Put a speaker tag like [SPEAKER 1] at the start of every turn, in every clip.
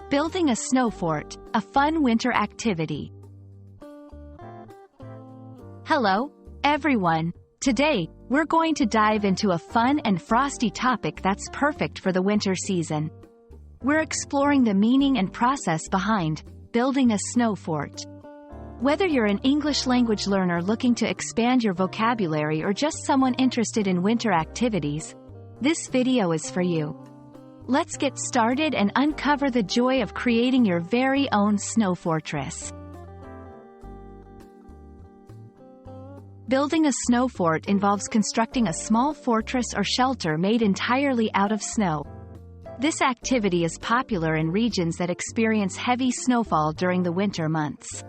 [SPEAKER 1] Building a snow fort, a fun winter activity. Hello, everyone. Today, we're going to dive into a fun and frosty topic that's perfect for the winter season. We're exploring the meaning and process behind building a snow fort. Whether you're an English language learner looking to expand your vocabulary or just someone interested in winter activities, this video is for you. Let's get started and uncover the joy of creating your very own snow fortress. Building a snow fort involves constructing a small fortress or shelter made entirely out of snow. This activity is popular in regions that experience heavy snowfall during the winter months.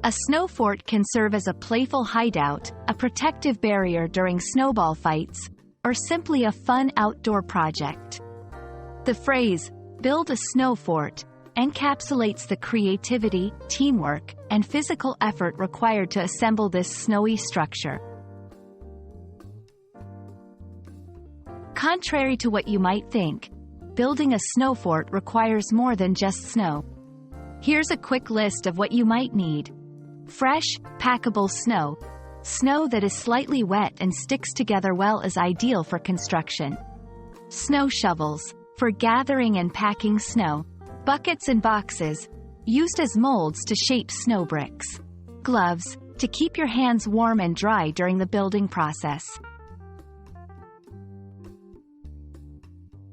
[SPEAKER 1] A snow fort can serve as a playful hideout, a protective barrier during snowball fights, or simply a fun outdoor project. The phrase, "build a snow fort," encapsulates the creativity, teamwork, and physical effort required to assemble this snowy structure. Contrary to what you might think, building a snow fort requires more than just snow. Here's a quick list of what you might need. Fresh, packable snow. Snow that is slightly wet and sticks together well is ideal for construction. Snow shovels, for gathering and packing snow. Buckets and boxes, used as molds to shape snow bricks. Gloves, to keep your hands warm and dry during the building process.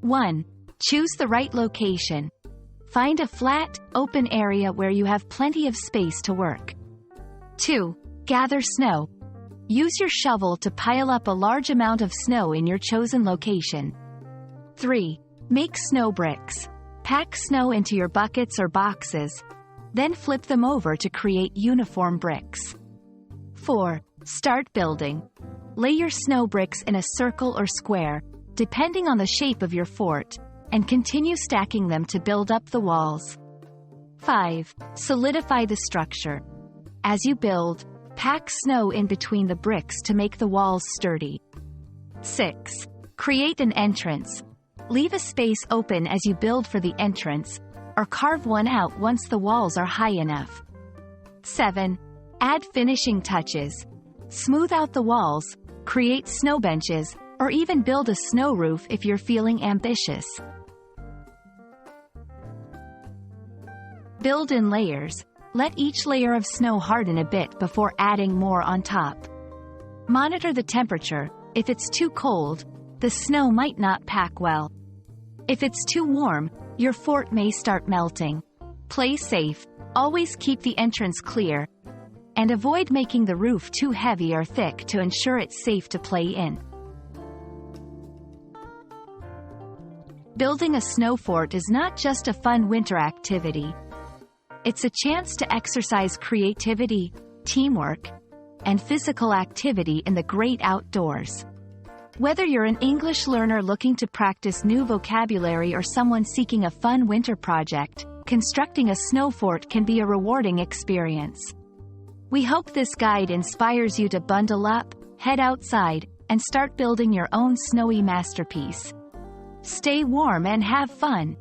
[SPEAKER 1] 1. Choose the right location. Find a flat, open area where you have plenty of space to work. 2. Gather snow. Use your shovel to pile up a large amount of snow in your chosen location. 3. Make snow bricks. Pack snow into your buckets or boxes, then flip them over to create uniform bricks. 4. Start building. Lay your snow bricks in a circle or square, depending on the shape of your fort, and continue stacking them to build up the walls. 5. Solidify the structure. As you build, pack snow in between the bricks to make the walls sturdy. 6. Create an entrance. Leave a space open as you build for the entrance, or carve one out once the walls are high enough. 7. Add finishing touches. Smooth out the walls, create snow benches, or even build a snow roof if you're feeling ambitious. Build in layers. Let each layer of snow harden a bit before adding more on top. Monitor the temperature. If it's too cold, the snow might not pack well. If it's too warm, your fort may start melting. Play safe, always keep the entrance clear, and avoid making the roof too heavy or thick to ensure it's safe to play in. Building a snow fort is not just a fun winter activity. It's a chance to exercise creativity, teamwork, and physical activity in the great outdoors. Whether you're an English learner looking to practice new vocabulary or someone seeking a fun winter project, constructing a snow fort can be a rewarding experience. We hope this guide inspires you to bundle up, head outside, and start building your own snowy masterpiece. Stay warm and have fun.